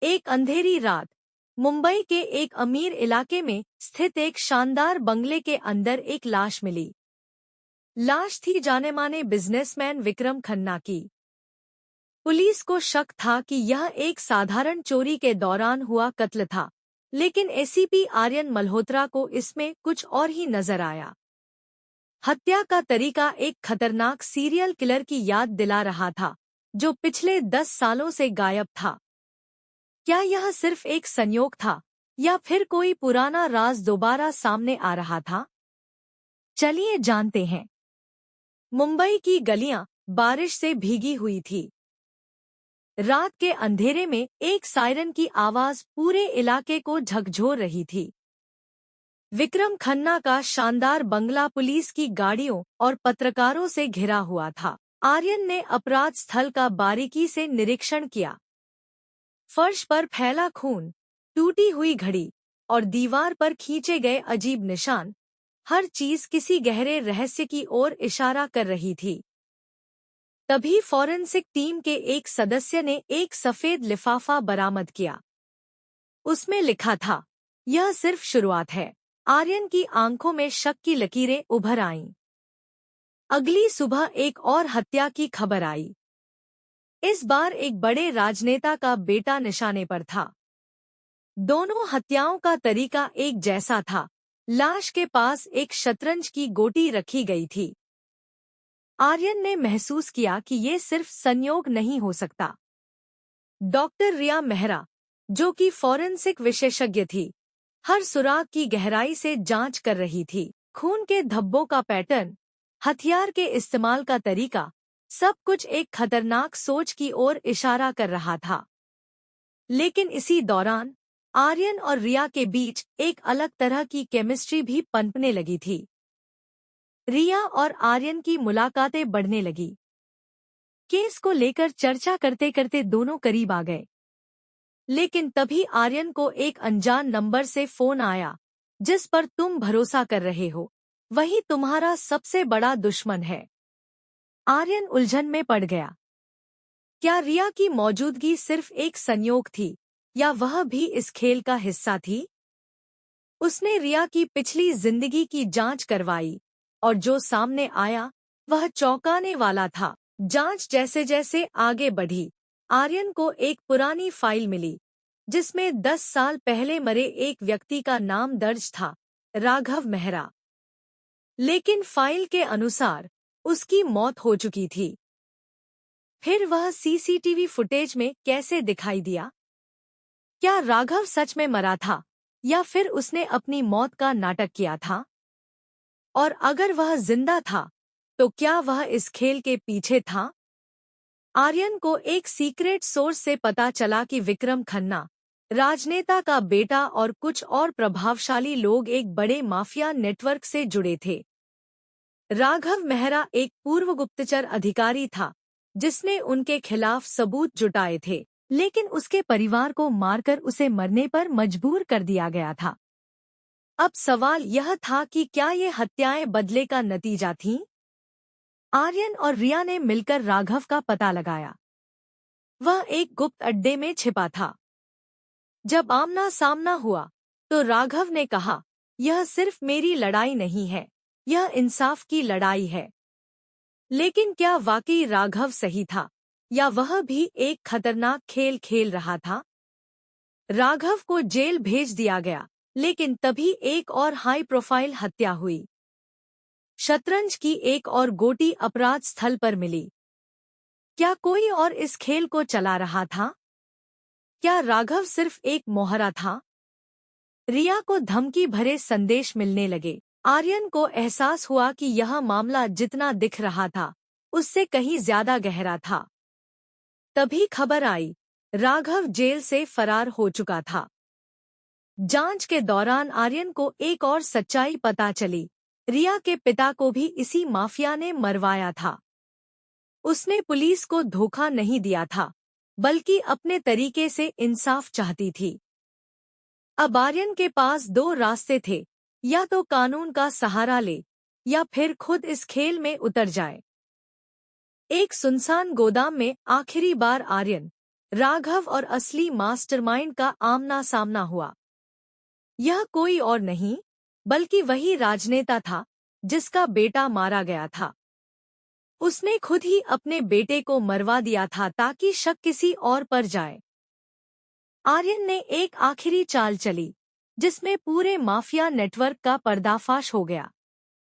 एक अंधेरी रात मुंबई के एक अमीर इलाके में स्थित एक शानदार बंगले के अंदर एक लाश मिली। लाश थी जाने-माने बिजनेसमैन विक्रम खन्ना की। पुलिस को शक था कि यह एक साधारण चोरी के दौरान हुआ कत्ल था, लेकिन एसीपी आर्यन मल्होत्रा को इसमें कुछ और ही नजर आया। हत्या का तरीका एक खतरनाक सीरियल किलर की याद दिला रहा था, जो पिछले 10 सालों से गायब था। क्या यह सिर्फ एक संयोग था या फिर कोई पुराना राज दोबारा सामने आ रहा था? चलिए जानते हैं। मुंबई की गलियां बारिश से भीगी हुई थी। रात के अंधेरे में एक सायरन की आवाज पूरे इलाके को झकझोर रही थी। विक्रम खन्ना का शानदार बंगला पुलिस की गाड़ियों और पत्रकारों से घिरा हुआ था। आर्यन ने अपराध स्थल का बारीकी से निरीक्षण किया। फर्श पर फैला खून, टूटी हुई घड़ी और दीवार पर खींचे गए अजीब निशान, हर चीज किसी गहरे रहस्य की ओर इशारा कर रही थी। तभी फॉरेंसिक टीम के एक सदस्य ने एक सफेद लिफाफा बरामद किया। उसमें लिखा था, यह सिर्फ शुरुआत है। आर्यन की आंखों में शक की लकीरें उभर आईं। अगली सुबह एक और हत्या की खबर आई। इस बार एक बड़े राजनेता का बेटा निशाने पर था। दोनों हत्याओं का तरीका एक जैसा था। लाश के पास एक शतरंज की गोटी रखी गई थी। आर्यन ने महसूस किया कि ये सिर्फ संयोग नहीं हो सकता। डॉक्टर रिया मेहरा, जो कि फॉरेंसिक विशेषज्ञ थी, हर सुराग की गहराई से जांच कर रही थी। खून के धब्बों का पैटर्न, हथियार के इस्तेमाल का तरीका, सब कुछ एक खतरनाक सोच की ओर इशारा कर रहा था। लेकिन इसी दौरान आर्यन और रिया के बीच एक अलग तरह की केमिस्ट्री भी पनपने लगी थी। रिया और आर्यन की मुलाकातें बढ़ने लगी। केस को लेकर चर्चा करते करते दोनों करीब आ गए। लेकिन तभी आर्यन को एक अनजान नंबर से फोन आया। जिस पर तुम भरोसा कर रहे हो, वही तुम्हारा सबसे बड़ा दुश्मन है। आर्यन उलझन में पड़ गया। क्या रिया की मौजूदगी सिर्फ एक संयोग थी या वह भी इस खेल का हिस्सा थी? उसने रिया की पिछली जिंदगी की जांच करवाई और जो सामने आया वह चौंकाने वाला था। जांच जैसे जैसे आगे बढ़ी, आर्यन को एक पुरानी फाइल मिली जिसमें 10 साल पहले मरे एक व्यक्ति का नाम दर्ज था, राघव मेहरा। लेकिन फाइल के अनुसार उसकी मौत हो चुकी थी। फिर वह सीसीटीवी फुटेज में कैसे दिखाई दिया? क्या राघव सच में मरा था या फिर उसने अपनी मौत का नाटक किया था? और अगर वह जिंदा था तो क्या वह इस खेल के पीछे था? आर्यन को एक सीक्रेट सोर्स से पता चला कि विक्रम खन्ना, राजनेता का बेटा और कुछ और प्रभावशाली लोग एक बड़े माफिया नेटवर्क से जुड़े थे। राघव मेहरा एक पूर्व गुप्तचर अधिकारी था जिसने उनके खिलाफ सबूत जुटाए थे, लेकिन उसके परिवार को मारकर उसे मरने पर मजबूर कर दिया गया था। अब सवाल यह था कि क्या ये हत्याएं बदले का नतीजा थीं? आर्यन और रिया ने मिलकर राघव का पता लगाया। वह एक गुप्त अड्डे में छिपा था। जब आमना सामना हुआ तो राघव ने कहा, यह सिर्फ मेरी लड़ाई नहीं है, यह इंसाफ की लड़ाई है। लेकिन क्या वाकई राघव सही था या वह भी एक खतरनाक खेल खेल रहा था? राघव को जेल भेज दिया गया, लेकिन तभी एक और हाई प्रोफाइल हत्या हुई। शतरंज की एक और गोटी अपराध स्थल पर मिली। क्या कोई और इस खेल को चला रहा था? क्या राघव सिर्फ एक मोहरा था? रिया को धमकी भरे संदेश मिलने लगे। आर्यन को एहसास हुआ कि यह मामला जितना दिख रहा था उससे कहीं ज्यादा गहरा था। तभी खबर आई, राघव जेल से फरार हो चुका था। जांच के दौरान आर्यन को एक और सच्चाई पता चली। रिया के पिता को भी इसी माफिया ने मरवाया था। उसने पुलिस को धोखा नहीं दिया था, बल्कि अपने तरीके से इंसाफ चाहती थी। अब आर्यन के पास दो रास्ते थे, या तो कानून का सहारा ले या फिर खुद इस खेल में उतर जाए। एक सुनसान गोदाम में आखिरी बार आर्यन, राघव और असली मास्टरमाइंड का आमना सामना हुआ। यह कोई और नहीं बल्कि वही राजनेता था जिसका बेटा मारा गया था। उसने खुद ही अपने बेटे को मरवा दिया था ताकि शक किसी और पर जाए। आर्यन ने एक आखिरी चाल चली जिसमें पूरे माफिया नेटवर्क का पर्दाफाश हो गया।